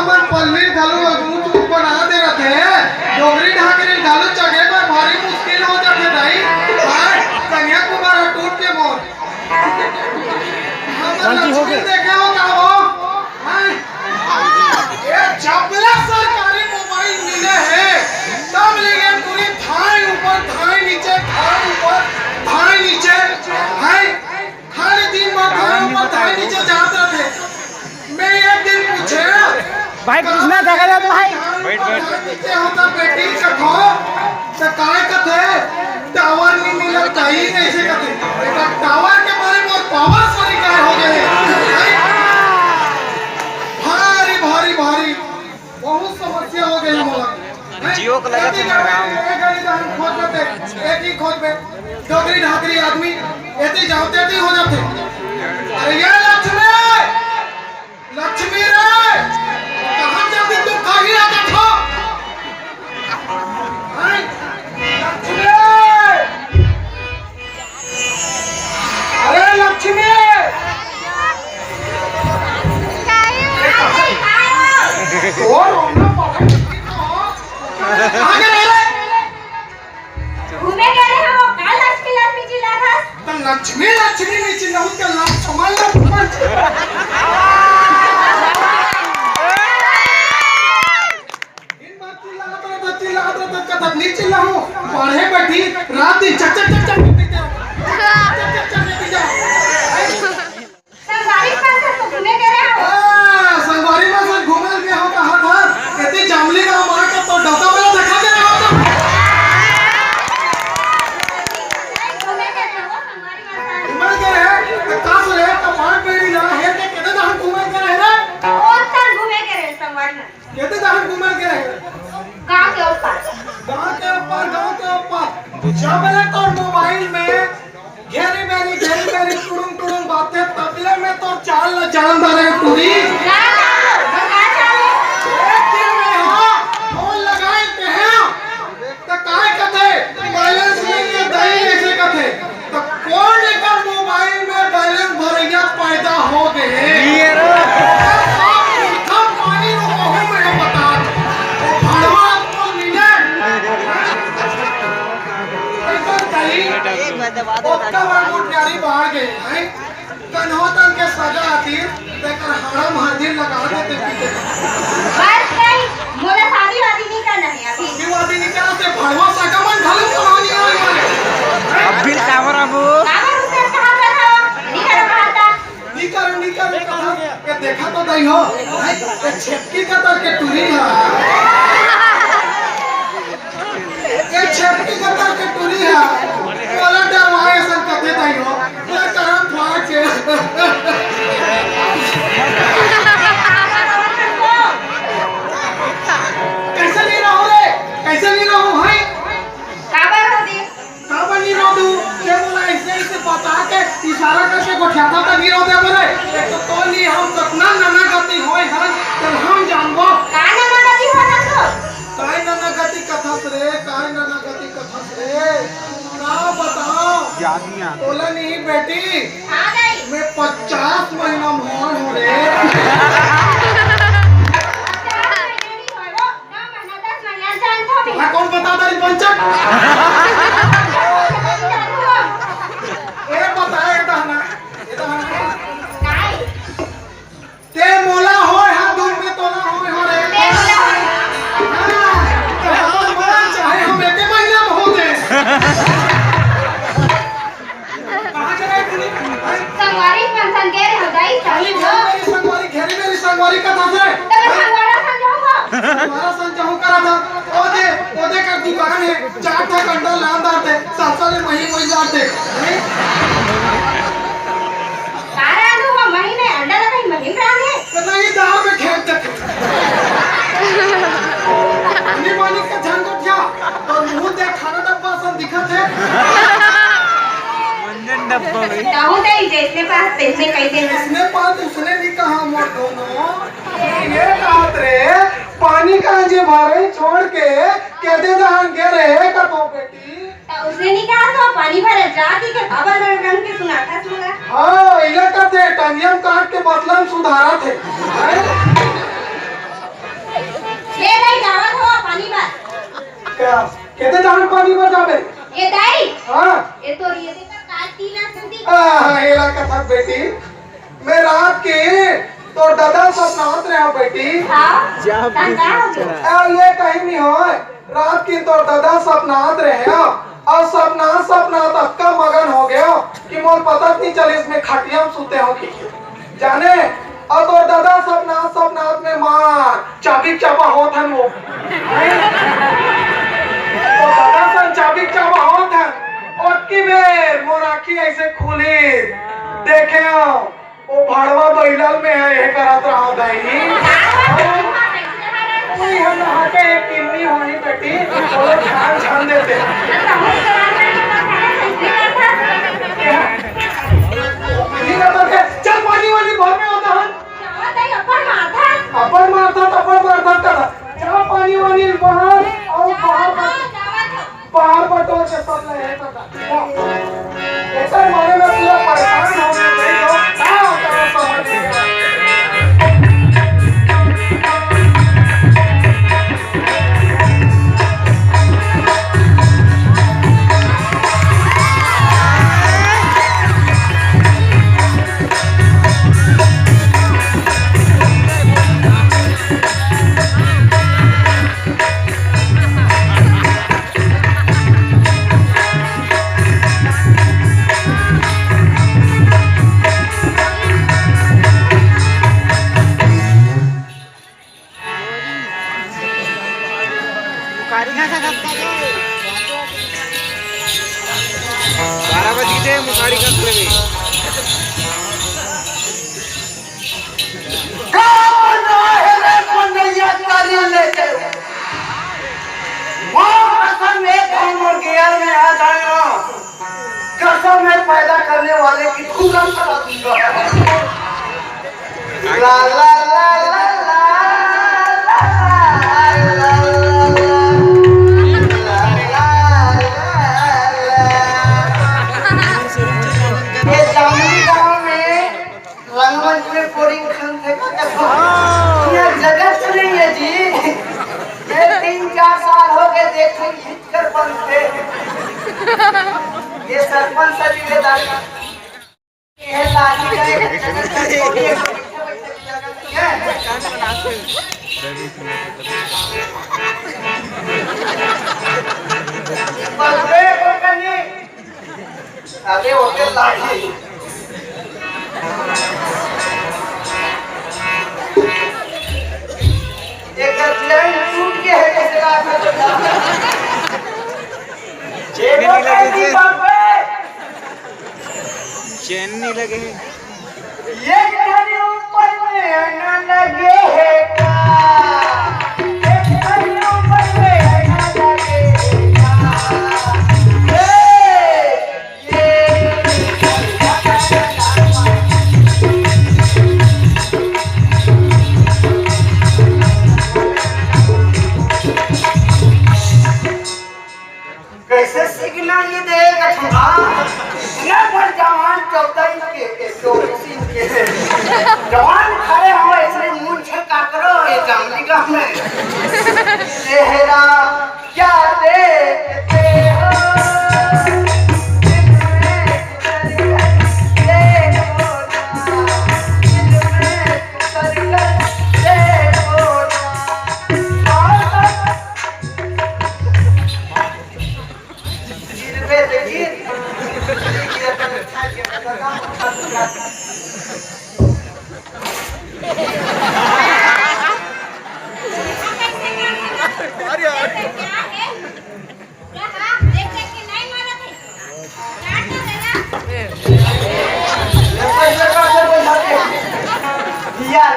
मन पल्ली घालू अगू तू बना दे रखे डोगरी ढाकरी घालू जगह पर भारी मुश्किल हो जाते भाई हां कन्याकुमारी टूट के मोर हम हो गए देखे हो का हो हां ये जबला सरकारी मोबाइल मिले हैं तब लेके पूरी थाई ऊपर थाई नीचे थाई ऊपर थाई नीचे हाय खाली दिन भर थाई ऊपर थाई नीचे जाते थे मैं एक दिन पूछे भाई कृष्णा देखा जाए तो भाई बैठ होता बेटी कथो तो काय कथे टावर नहीं मिला चाहिए ऐसे कथे एक टावर के बारे में पावर सॉरी काय हो गए भारी भारी भारी बहुत समस्या हो गई मोला जियो को लगा थे गांव एक ही खोज में डोगरी ढाकरी आदमी ऐसे जाते थे हो जाते अरे ये लक्ष्मी लक्ष्मी रे कहां जाती तू कहीं आता था लक्ष्मी अरे लक्ष्मी और रोना पड़ा कहां गए घूमे गए रहे हो काल लक्ष्मी चिल्ला था तो लक्ष्मी लक्ष्मी नहीं चिल्लाऊं क्या लक्ष्मण नीचे लाओ पढ़े बैठी रात दिन चक चक चक चक संगवारी पास तो घूमे गए रहे हो संगवारी में से घूमे गए हो कहां था कहते जामली का मार का तो डॉक्टर वाला दिखा दे रहा हो घूमे गए हो संगवारी पास घूमे गए है कास रे तो मार पेड़ी जा है के कहते दान घूमे गए है ना और तक घूमे गए रहे संगवारी में कहते दान घूमे गए गांव के ऊपर जब मैं तो मोबाइल में घेरी मेरी टुडुम टुडुम बातें तबले में तो चाल न जानदार है पूरी फोन लगाए पे हैं तो काय कथे बैलेंस नहीं है दही ऐसे कथे तो कौन लेकर मोबाइल में बैलेंस भरैया पैदा हो गए पानी को मैं बता भड़वा को मिले प्यारी बाहर गए हैं कन्होतन के सजा आती लेकर हराम हाजिर लगा देते पीते बस नहीं मुझे शादी वादी नहीं करना है अभी शादी नहीं करना से भड़वा सगमन ढलू कहानी है अब भी कैमरा वो काबर उसे कहां पे था नहीं कर रहा था नहीं कर कहा के देखा तो नहीं हो ये छेपकी का तर के टूरी है ये छेपकी का तर के टूरी है वाला डरवाए सन कथे नहीं हो ये करम फाड़ के कैसे नहीं रहो रे कैसे नहीं रहो भाई काबर होती काबर नहीं रहो तू ये बोला ऐसे बता के इशारा करके गोठ्याता तक नहीं रहो दे बोले तो नहीं हम कितना नाना गति होए हन तब हम जानबो कान ना गति हो ना तो काय नाना गति कथा रे काय नाना गति कथा रे ना बताओ यादियां बोला नहीं बेटी आ गई मैं 50 महीना मोहन हो रे कौन बता दे पंचक ए बताए दाना ते मोला होय हां दूर में तोला होय हो रे हां चाहे हम एक महीना में हो गए कहां चले तू संगवारी पेंशन के रहे हो गई खाली मेरी संगवारी कथा से तब संगवारा समझाऊंगा हमारा संचाहू करा था ओदे का दुकान है 4 था कंडल लांदार थे 7 महीने जाते कारण वो महीने अंडा नहीं महीने प्राण है तो नहीं दाव में खेत तक नहीं मालिक का झंझट क्या और मुंह देख खाना डब्बा सब दिखत है मंजन डब्बा भाई कहूं दे जिसने पास पैसे कैसे इसने पास उसने नहीं कहा मोर दोनों ये बात रे पानी का जे भरे छोड़ के कहते दहन के रहे का तो बेटी उसने नहीं कहा तो पानी भरे जाती के खबर रंग के सुनाता सुना हाँ इला का थे टनियम काट के बदलम सुधारा थे ये दाई जावत हो पानी पर क्या कहते जान पानी पर जावे ये दाई हाँ ये तो ये देखा काटी ना सुनती इला का था बेटी मैं रात के तो दादा सपनात रहा बेटी हाँ जब भी चला ये कहीं नहीं हो रात की तो दादा सपनात रहे और सपनात अक्का मगन हो गया कि मोर पता नहीं चले इसमें खटिया सुते हो कि जाने और तो दादा सपनात में मार चाबी चाबा होत हन वो तो दादा सन चाबी चाबा होत हन और की बेर मोर आँखी ऐसे खुली देखे वो भाड़वा बैलल में है ये करत रहा दही कोई हम नहाके एक किन्नी होनी बेटी वो लोग खान छान देते नहीं करता थे चल पानी वाली भर में होता है अपन मारता था चल पानी वाली बाहर और बाहर बटो से सब ले करता ऐसा मारे में पूरा परेशान हो गया देखो क्या करो समझ नहीं मुखारी का लेवे कौन है रे पंडिया तारी लेके वो कसम एक उम्र गियर में आ जाएगा कसम में पैदा करने वाले की तुरंत करा दूंगा ला ला ला ला ला रंगमंच में पोरिंग खान थे ये जगह से नहीं है जी मैं 3-4 साल हो गए देखो हिटकर बनते ये सरपंच सजी के दाल ये लाठी का अरे होटल लाठी एक चैन टूट के है कैसे लाखा चैन नहीं लगे ये घड़ी ऊपर में ना लगे है का एक घड़ी ऊपर में ना लगे कैसे सिग्नल ये देगा ठुका ना पर जवान चौथाई के जवान खड़े हो इसलिए मुंह छका करो ये जंगली गांव में चेहरा क्या देखते हो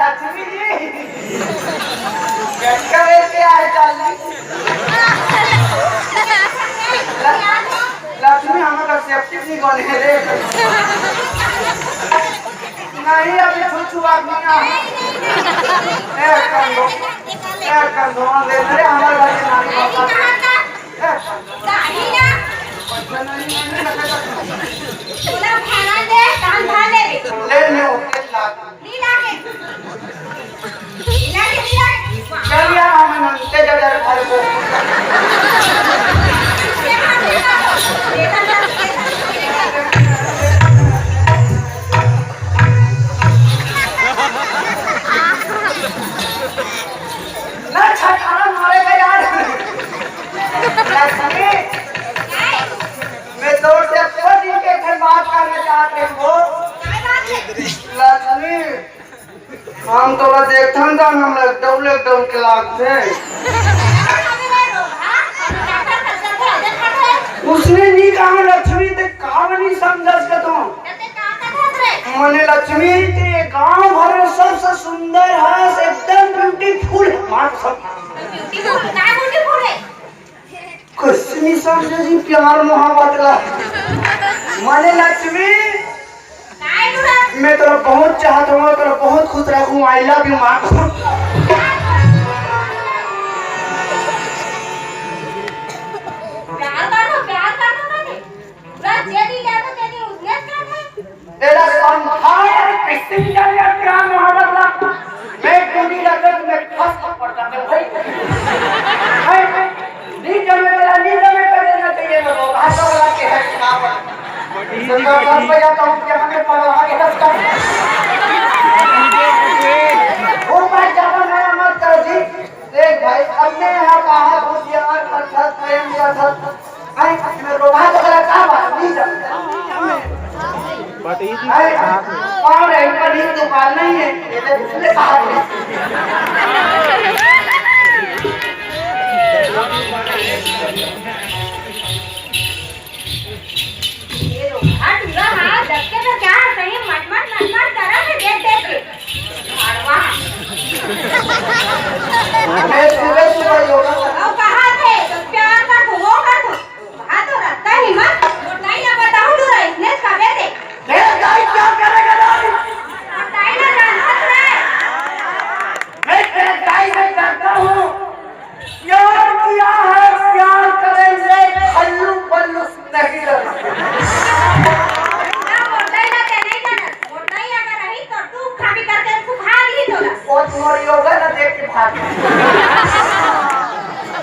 लक्ष्मी जी लक्ष्मी हमारा सेफ्टी नहीं बने रे नहीं अभी छुछू आदमी ना एक कंधो दे रे हमारे भाई के नाम बता बोला खाना दे कान भा ले ले ले होते लाग नीला के नीला के चल यार हम नंते जगह घर को ना छठाना मारेगा यार लक्ष्मी मैं तो से पूरा दिन के घर बात करना चाहते हो लक्ष्मी हम तो देखथन था हम लॉकडाउन के लागते उसने नहीं कहा लक्ष्मी ते काम नहीं समझस के तो मने लक्ष्मी ते गांव भर में सबसे सुंदर है एकदम ब्यूटीफुल मान सब कुछ नहीं समझे जी प्यार मोहब्बत ला मने लक्ष्मी मैं तेरा बहुत चाहता हूँ तेरा बहुत खुश रखूँ आई लव यू माँ तेरा संभाल किसी का ये प्यार मोहब्बत ला मैं पूरी लगन में फंस पड़ता हूँ भाई नींद में तेरा नींद में कर देना चाहिए मैं वो भाषा वाला के है कहाँ पर सरकार घर पे जाता हूँ क्या हमें पढ़ा आगे रखता हूँ वो मैं ज़्यादा नया मत करो जी देख भाई हमने यहाँ कहा कुछ यार करता प्रेम दिया था आई मैं रोहा तो करा कहाँ बात नहीं जानता कौन है इनका नींद दुकान नहीं है ये तो दूसरे कहा मैं सुबह सुबह योगा क्या करेगा मैं तेरे गाय से करता हूँ प्यार किया है प्यार करेंगे हल्लू पल्लू नहीं लगता और तुम्हारी योगा ना देख के भाग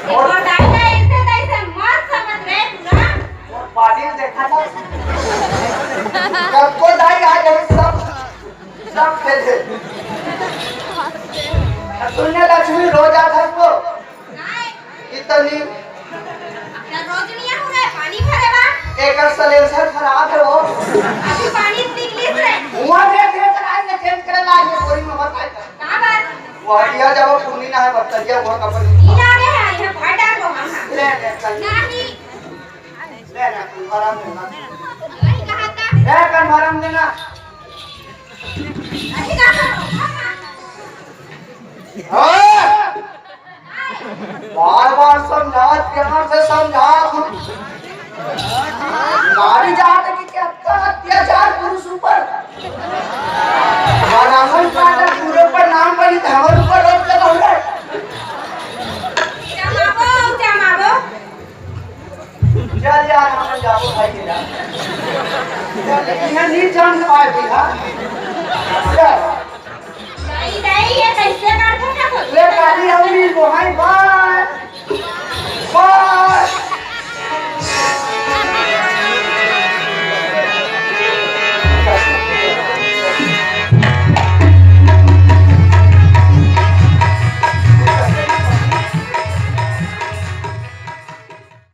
और पानी देखा था सबको दाई आ गए सब खेले सुनने लक्ष्मी रोजा था को इतनी एक सलेंसर खराब है वो हुआ देख आएंगे चेंज करे लाएंगे पूरी में बताए वो हटिया जब पूर्णी ना है बत्तरिया वो कपड़ ले कंफर्म देना है कंफर्म देना बार बार समझा प्यार से समझा गाड़ी जाते कि क्या अत्याचार पुरुष ऊपर रामन पाठक पूरे पर नाम बनी था हमारे ऊपर रोक लगा हुआ है चल यार हम जाओ भाई के यार लेकिन ये नहीं जान पाए भी हां नहीं ये कैसे करते हैं